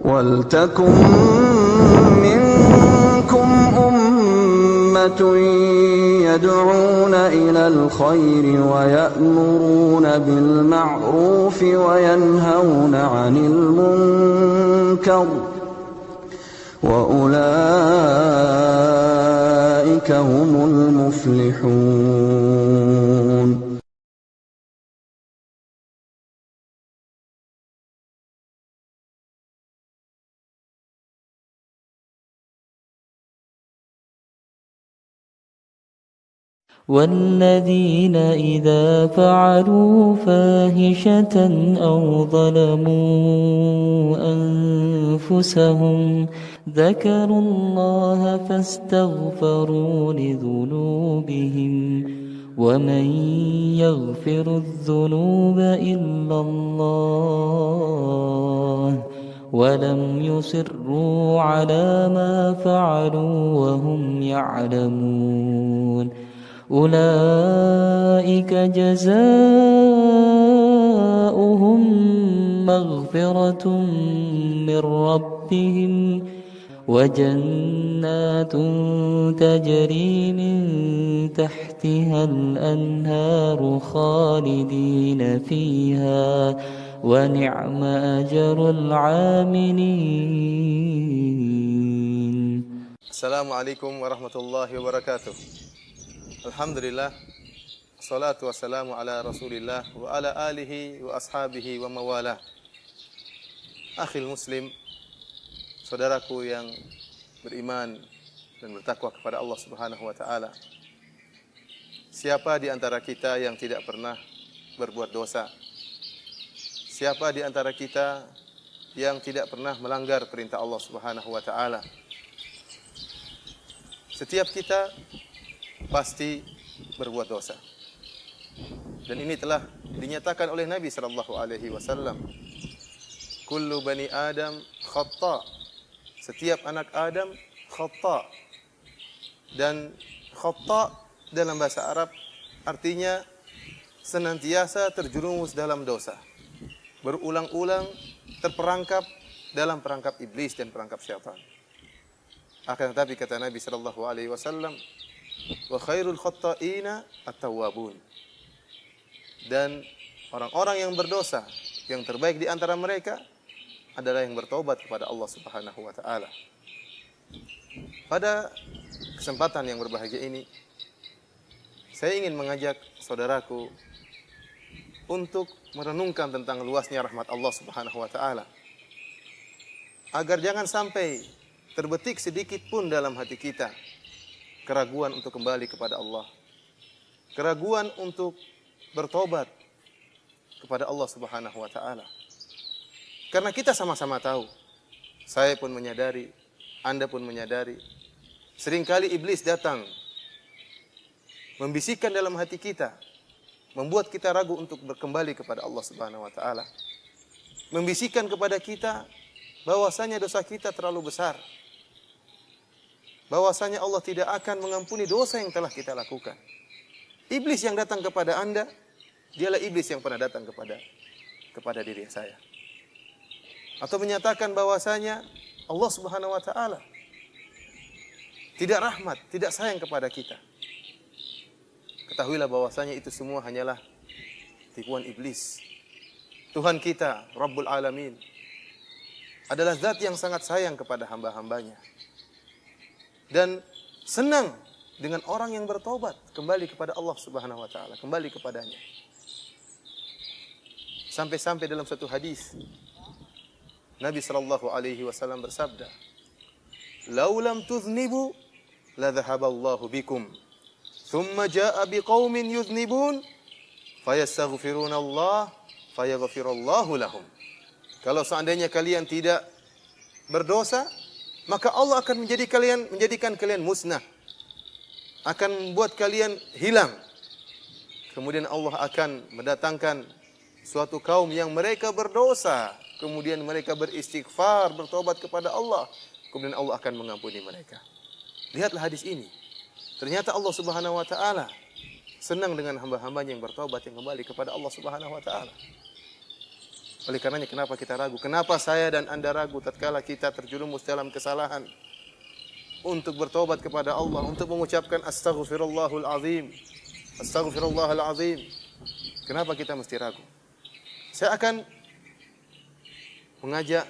وَلْتَكُن مِّنكُمْ أُمَّةٌ يَدْعُونَ إِلَى الْخَيْرِ وَيَأْمُرُونَ بِالْمَعْرُوفِ وَيَنْهَوْنَ عَنِ الْمُنكَرِ وَأُولَئِكَ هُمُ الْمُفْلِحُونَ. والذين إذا فعلوا فاحشة أو ظلموا أنفسهم ذكروا الله فاستغفروا لذنوبهم ومن يغفر الذنوب إلا الله ولم يصروا على ما فعلوا وهم يعلمون أولئك جزاؤهم مغفرة من ربهم وجنات تجري من تحتها الأنهار خالدين فيها ونعم أجر العاملين. Assalamualaikum warahmatullahi wabarakatuh. Alhamdulillah, salatu wassalamu ala rasulillah wa ala alihi wa ashabihi wa mawala. Akhil muslim, saudaraku yang beriman dan bertakwa kepada Allah subhanahu wa ta'ala. Siapa di antara kita yang tidak pernah berbuat dosa? Siapa di antara kita yang tidak pernah melanggar perintah Allah subhanahu wa ta'ala? Setiap kita pasti berbuat dosa. Dan ini telah dinyatakan oleh Nabi sallallahu alaihi wasallam. Kullu bani Adam khata'. Setiap anak Adam khata'. Dan khata' dalam bahasa Arab artinya senantiasa terjerumus dalam dosa. Berulang-ulang terperangkap dalam perangkap iblis dan perangkap syaitan. Akan tetapi kata Nabi sallallahu alaihi wasallam, wa khairul khatta'ina at-tawwabun. Dan orang-orang yang berdosa, yang terbaik di antara mereka adalah yang bertobat kepada Allah Subhanahu wa taala. Pada kesempatan yang berbahagia ini, saya ingin mengajak saudaraku untuk merenungkan tentang luasnya rahmat Allah Subhanahu wa taala. Agar jangan sampai terbetik sedikit pun dalam hati kita keraguan untuk kembali kepada Allah. Keraguan untuk bertobat kepada Allah Subhanahu wa taala. Karena kita sama-sama tahu, saya pun menyadari, Anda pun menyadari, seringkali iblis datang membisikkan dalam hati kita, membuat kita ragu untuk kembali kepada Allah Subhanahu wa taala. Membisikkan kepada kita bahwasanya dosa kita terlalu besar. Bahwasanya Allah tidak akan mengampuni dosa yang telah kita lakukan. Iblis yang datang kepada Anda, dialah iblis yang pernah datang kepada diri saya. Atau menyatakan bahwasanya Allah Subhanahu wa taala tidak rahmat, tidak sayang kepada kita. Ketahuilah bahwasanya itu semua hanyalah tipuan iblis. Tuhan kita, Rabbul Alamin, adalah zat yang sangat sayang kepada hamba-hambanya. Dan senang dengan orang yang bertobat kembali kepada Allah Subhanahu wa taala, kembali kepadanya. Sampai-sampai dalam satu hadis Nabi sallallahu alaihi wasallam bersabda, "Lau lam tuznibu la dhahaballahu bikum, thumma jaa'a biqaumin yuznibun fayastaghfiruna Allah fayaghfirullahu lahum." Kalau seandainya kalian tidak berdosa, maka Allah akan menjadikan kalian musnah. Akan membuat kalian hilang. Kemudian Allah akan mendatangkan suatu kaum yang mereka berdosa. Kemudian mereka beristighfar, bertobat kepada Allah. Kemudian Allah akan mengampuni mereka. Lihatlah hadis ini. Ternyata Allah Subhanahu wa taala senang dengan hamba-hambanya yang bertobat, yang kembali kepada Allah Subhanahu wa taala. Oleh karenanya kenapa kita ragu? Kenapa saya dan Anda ragu tatkala kita terjerumus dalam kesalahan? Untuk bertobat kepada Allah, untuk mengucapkan astaghfirullahal azim. Astaghfirullahal azim. Kenapa kita mesti ragu? Saya akan mengajak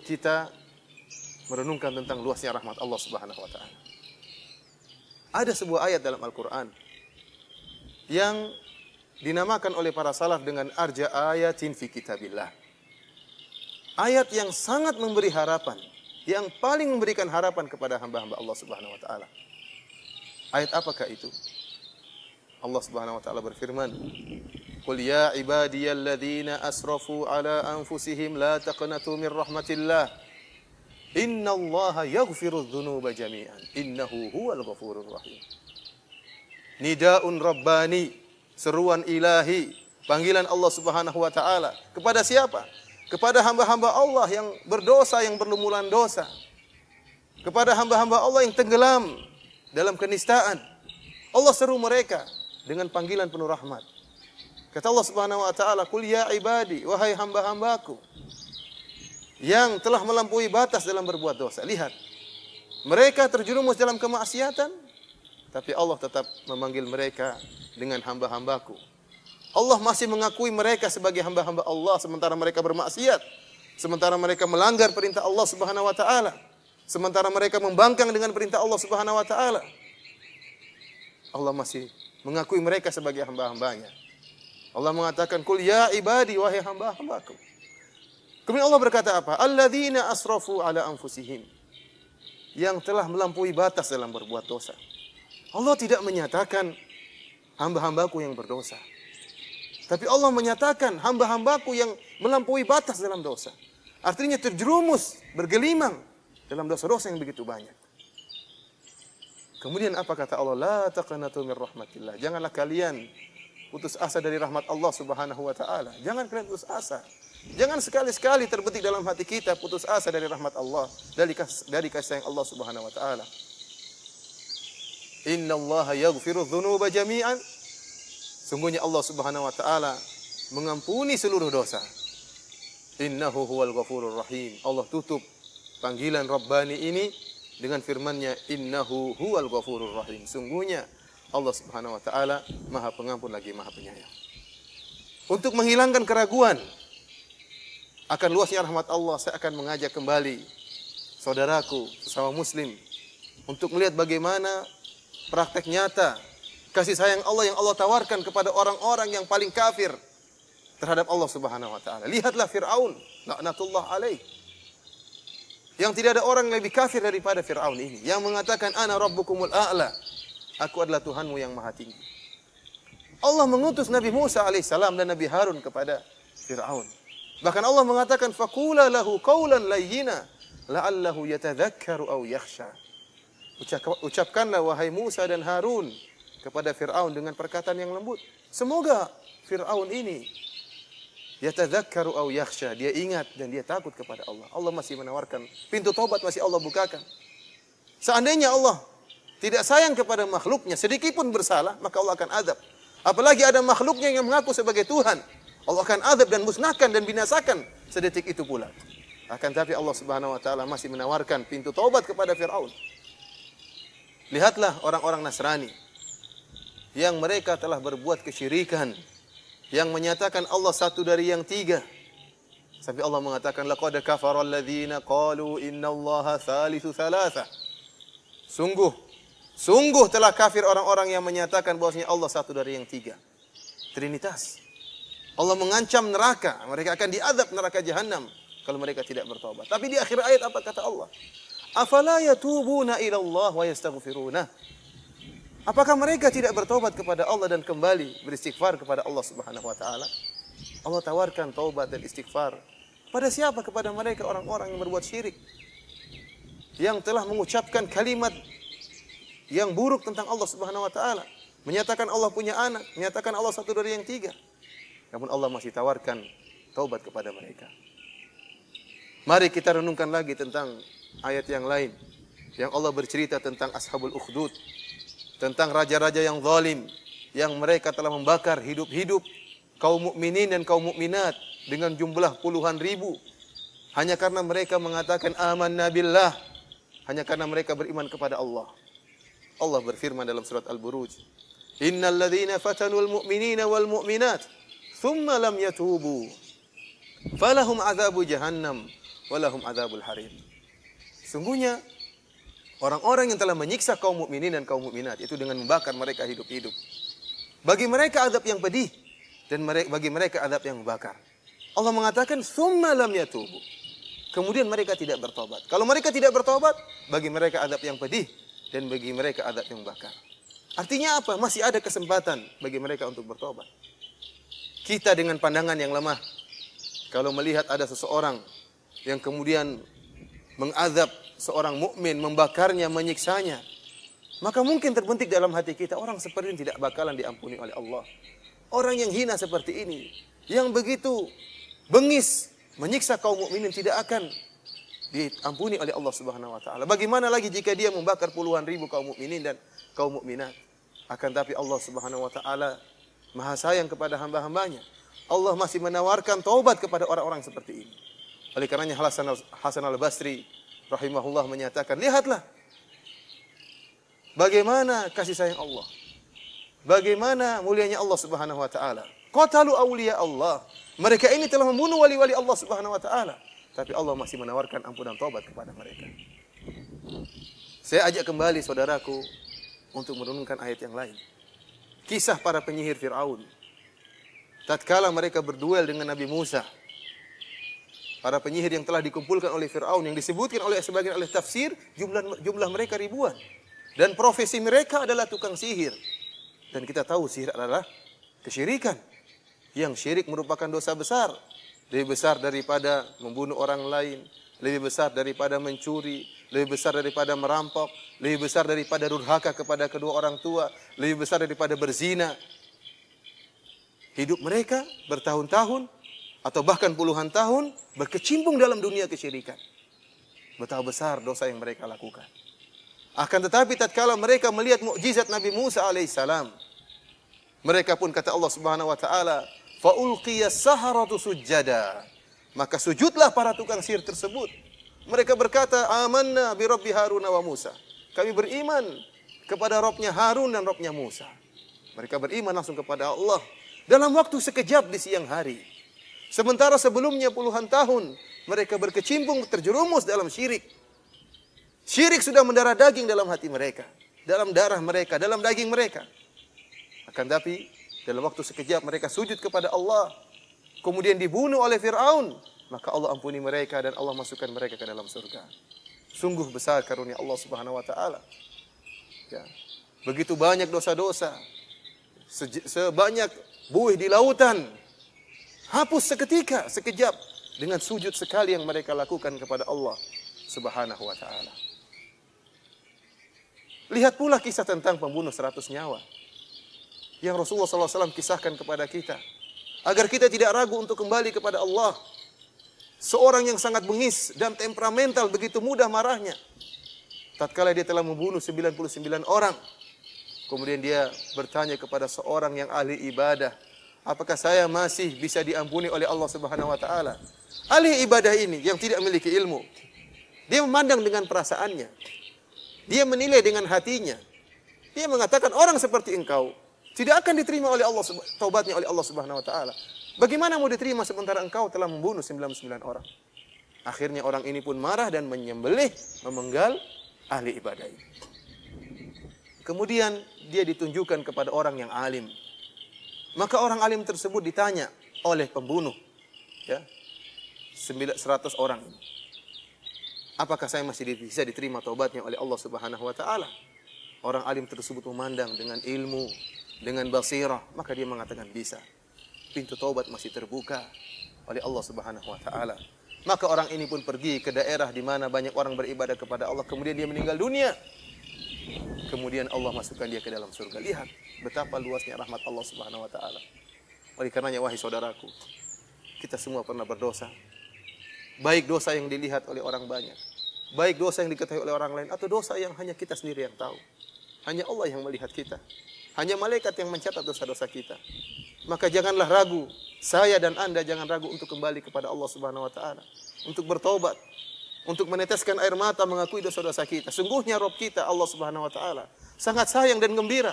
kita merenungkan tentang luasnya rahmat Allah Subhanahu wa taala. Ada sebuah ayat dalam Al-Qur'an yang dinamakan oleh para salaf dengan arja ayatin fi kitabillah. Ayat yang sangat memberi harapan, yang paling memberikan harapan kepada hamba-hamba Allah Subhanahu wa taala. Ayat apakah itu? Allah Subhanahu wa taala berfirman, "Qul ya ibadiyalladzina asrafu ala anfusihim la taqnatu min rahmatillah. Innallaha yaghfirudz dzunuba jami'an. Innahu huwal ghafurur rahim." Nidaun rabbani, seruan ilahi, panggilan Allah Subhanahu wa taala kepada siapa? Kepada hamba-hamba Allah yang berdosa, yang berlumuran dosa. Kepada hamba-hamba Allah yang tenggelam dalam kenistaan. Allah seru mereka dengan panggilan penuh rahmat. Kata Allah Subhanahu wa taala, "Qul ya ibadi, wahai hamba-hambaku yang telah melampaui batas dalam berbuat dosa." Lihat, mereka terjerumus dalam kemaksiatan, tapi Allah tetap memanggil mereka dengan hamba-hambaku. Allah masih mengakui mereka sebagai hamba-hamba Allah sementara mereka bermaksiat, sementara mereka melanggar perintah Allah Subhanahu wa taala, sementara mereka membangkang dengan perintah Allah Subhanahu wa taala. Allah masih mengakui mereka sebagai hamba-hambanya. Allah mengatakan, "Qul ya ibadi, wahai hamba-hambaku." Kemudian Allah berkata apa? "Alladzina asrafu ala anfusihim." Yang telah melampaui batas dalam berbuat dosa. Allah tidak menyatakan hamba-hambaku yang berdosa. Tapi Allah menyatakan hamba-hambaku yang melampaui batas dalam dosa. Artinya terjerumus, bergelimang dalam dosa-dosa yang begitu banyak. Kemudian apa kata Allah? La taqnatu min rahmatillah. Janganlah kalian putus asa dari rahmat Allah Subhanahu wa taala. Jangan kalian putus asa. Jangan sekali-sekali terbetik dalam hati kita putus asa dari rahmat Allah, dari kasih sayang Allah Subhanahu wa taala. Innallaha yaghfirudz dzunuba jami'an. Sungguhnya Allah Subhanahu wa taala mengampuni seluruh dosa. Innahu huwal ghafurur rahim. Allah tutup panggilan Rabbani ini dengan firman-Nya, Innahu huwal ghafurur rahim. Sungguhnya Allah Subhanahu wa taala Maha Pengampun lagi Maha Penyayang. Untuk menghilangkan keraguan akan luasnya rahmat Allah, saya akan mengajak kembali saudaraku sesama muslim untuk melihat bagaimana praktek nyata kasih sayang Allah yang Allah tawarkan kepada orang-orang yang paling kafir terhadap Allah Subhanahu wa taala. Lihatlah Firaun, laknatullah alaih. Yang tidak ada orang yang lebih kafir daripada Firaun ini, yang mengatakan ana rabbukumul a'la. Aku adalah Tuhanmu yang maha tinggi. Allah mengutus Nabi Musa alaihissalam dan Nabi Harun kepada Firaun. Bahkan Allah mengatakan faqula lahu qawlan layyina la'allahu yatadzakkaru aw yakhsha. Ucapkanlah wahai Musa dan Harun kepada Fir'aun dengan perkataan yang lembut. Semoga Fir'aun ini yatadzakkaru aw yakhsha, dia ingat dan dia takut kepada Allah. Allah masih menawarkan pintu taubat, masih Allah bukakan. Seandainya Allah tidak sayang kepada makhluknya, sedikit pun bersalah, maka Allah akan azab. Apalagi ada makhluknya yang mengaku sebagai Tuhan. Allah akan azab dan musnahkan dan binasakan sedetik itu pula. Akan tapi Allah Subhanahu wa taala masih menawarkan pintu taubat kepada Fir'aun. Lihatlah orang-orang Nasrani yang mereka telah berbuat kesyirikan, yang menyatakan Allah satu dari yang tiga. Sampai Allah mengatakan laqad kafara alladzina qalu innallaha thalithu thalatha. Sungguh telah kafir orang-orang yang menyatakan bahwasanya Allah satu dari yang tiga. Trinitas. Allah mengancam neraka, mereka akan diazab neraka jahanam kalau mereka tidak bertobat. Tapi di akhir ayat apa kata Allah? Afala yatubuna ila Allah wa yastaghfiruna. Apakah mereka tidak bertobat kepada Allah dan kembali beristighfar kepada Allah Subhanahu wa taala? Allah tawarkan taubat dan istighfar. Pada siapa? Kepada mereka orang-orang yang berbuat syirik, yang telah mengucapkan kalimat yang buruk tentang Allah Subhanahu wa taala, menyatakan Allah punya anak, menyatakan Allah satu dari yang tiga. Namun Allah masih tawarkan taubat kepada mereka. Mari kita renungkan lagi tentang ayat yang lain, yang Allah bercerita tentang Ashabul Ukhdud, tentang raja-raja yang zalim, yang mereka telah membakar hidup-hidup kaum mukminin dan kaum mukminat dengan jumlah puluhan ribu hanya karena mereka mengatakan amanna billah, hanya karena mereka beriman kepada Allah. Allah berfirman dalam surat Al-Buruj, innal ladzina fatanul mu'minina wal mu'minat thumma lam yatubu falahum adzabu jahannam walahum adzabul harim. Sungguhnya orang-orang yang telah menyiksa kaum mukminin dan kaum mukminat itu dengan membakar mereka hidup-hidup, bagi mereka azab yang pedih dan bagi mereka azab yang membakar. Allah mengatakan summa lam yatubu, kemudian mereka tidak bertobat. Kalau mereka tidak bertobat, bagi mereka azab yang pedih dan bagi mereka azab yang membakar. Artinya apa? Masih ada kesempatan bagi mereka untuk bertobat. Kita dengan pandangan yang lemah, kalau melihat ada seseorang yang kemudian mengazab seorang mukmin, membakarnya, menyiksanya, maka mungkin terbentik dalam hati kita, orang seperti ini tidak bakalan diampuni oleh Allah. Orang yang hina seperti ini, yang begitu bengis menyiksa kaum mukminin, tidak akan diampuni oleh Allah Subhanahu wa taala. Bagaimana lagi jika dia membakar puluhan ribu kaum mukminin dan kaum mukminat? Akan tapi Allah Subhanahu wa taala Maha sayang kepada hamba-hambanya. Allah masih menawarkan taubat kepada orang-orang seperti ini. Oleh karenanya Hasan Al-Basri rahimahullah menyatakan, lihatlah bagaimana kasih sayang Allah, bagaimana mulianya Allah Subhanahu wa taala. Qatalu awliya Allah. Mereka ini telah membunuh wali-wali Allah Subhanahu wa taala, tapi Allah masih menawarkan ampunan taubat kepada mereka. Saya ajak kembali saudaraku untuk merenungkan ayat yang lain. Kisah para penyihir Fir'aun. Tatkala mereka berduel dengan Nabi Musa, para penyihir yang telah dikumpulkan oleh Fir'aun, yang disebutkan oleh sebagian ahli tafsir, jumlah mereka ribuan. Dan profesi mereka adalah tukang sihir. Dan kita tahu sihir adalah kesyirikan. Yang syirik merupakan dosa besar. Lebih besar daripada membunuh orang lain, lebih besar daripada mencuri, lebih besar daripada merampok, lebih besar daripada durhaka kepada kedua orang tua, lebih besar daripada berzina. Hidup mereka bertahun-tahun atau bahkan puluhan tahun berkecimpung dalam dunia kesyirikan. Betapa besar dosa yang mereka lakukan. Akan tetapi tatkala mereka melihat mukjizat Nabi Musa alaihissalam, mereka pun kata Allah Subhanahu wa taala, fa ulqiyas saharatu sujada. Maka sujudlah para tukang sihir tersebut. Mereka berkata, amanna bi rabbi Harun wa Musa. Kami beriman kepada Rabbnya Harun dan Rabbnya Musa. Mereka beriman langsung kepada Allah dalam waktu sekejap di siang hari. Sementara sebelumnya puluhan tahun mereka berkecimpung, terjerumus dalam syirik. Syirik sudah mendarah daging dalam hati mereka, dalam darah mereka, dalam daging mereka. Akan tapi dalam waktu sekejap mereka sujud kepada Allah, kemudian dibunuh oleh Fir'aun, maka Allah ampuni mereka dan Allah masukkan mereka ke dalam surga. Sungguh besar karunia Allah Subhanahu wa taala. Ya. Begitu banyak dosa-dosa, sebanyak buih di lautan, hapus seketika, sekejap dengan sujud sekali yang mereka lakukan kepada Allah Subhanahu wa taala. Lihat pula kisah tentang pembunuh 100 nyawa yang Rasulullah SAW kisahkan kepada kita, agar kita tidak ragu untuk kembali kepada Allah. Seorang yang sangat bengis dan temperamental, begitu mudah marahnya. Tatkala dia telah membunuh 99 orang, kemudian dia bertanya kepada seorang yang ahli ibadah, apakah saya masih bisa diampuni oleh Allah Subhanahu wa taala? Ahli ibadah ini yang tidak memiliki ilmu, dia memandang dengan perasaannya, dia menilai dengan hatinya. Dia mengatakan orang seperti engkau tidak akan diterima oleh Allah, taubatnya oleh Allah Subhanahu wa taala. Bagaimana mau diterima sementara engkau telah membunuh 99 orang? Akhirnya orang ini pun marah dan menyembelih, memenggal ahli ibadah ini. Kemudian dia ditunjukkan kepada orang yang alim. Maka orang alim tersebut ditanya oleh pembunuh, ya, 100 orang ini, apakah saya masih bisa diterima taubatnya oleh Allah Subhanahu wa taala? Orang alim tersebut memandang dengan ilmu, dengan basirah, maka dia mengatakan bisa. Pintu taubat masih terbuka oleh Allah Subhanahu wa taala. Maka orang ini pun pergi ke daerah di mana banyak orang beribadah kepada Allah, kemudian dia meninggal dunia. Kemudian Allah masukkan dia ke dalam surga. Lihat betapa luasnya rahmat Allah Subhanahu wa taala. Oleh karenanya wahai saudaraku, kita semua pernah berdosa. Baik dosa yang dilihat oleh orang banyak, baik dosa yang diketahui oleh orang lain, atau dosa yang hanya kita sendiri yang tahu. Hanya Allah yang melihat kita. Hanya malaikat yang mencatat dosa-dosa kita. Maka janganlah ragu, saya dan Anda jangan ragu untuk kembali kepada Allah Subhanahu wa taala, untuk bertaubat, untuk meneteskan air mata mengakui dosa-dosa kita. Sungguhnya Rabb kita Allah Subhanahu wa taala sangat sayang dan gembira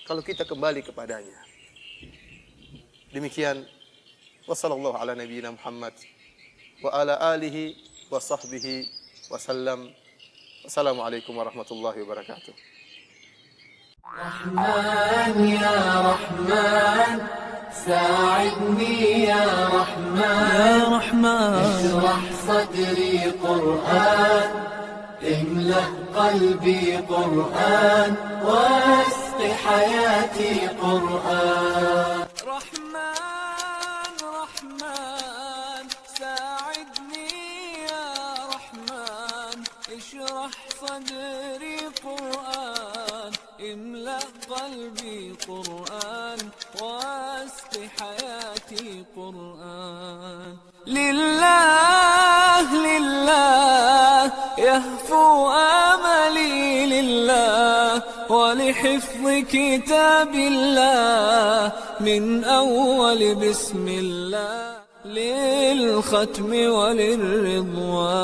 kalau kita kembali kepadanya. Demikian, wassallallahu ala nabiyyina Muhammad wa ala alihi wa sahbihi wasallam. Wassalamualaikum warahmatullahi wabarakatuh. رحمن يا رحمن ساعدني يا رحمن اشرح صدري قرآن املأ قلبي قرآن واسق حياتي قرآن رحمن رحمن ساعدني يا رحمن اشرح صدري قرآن املأ قلبي قرآن واسق حياتي قرآن لله لله يهفو آملي لله ولحفظ كتاب الله من أول بسم الله للختم وللرضوان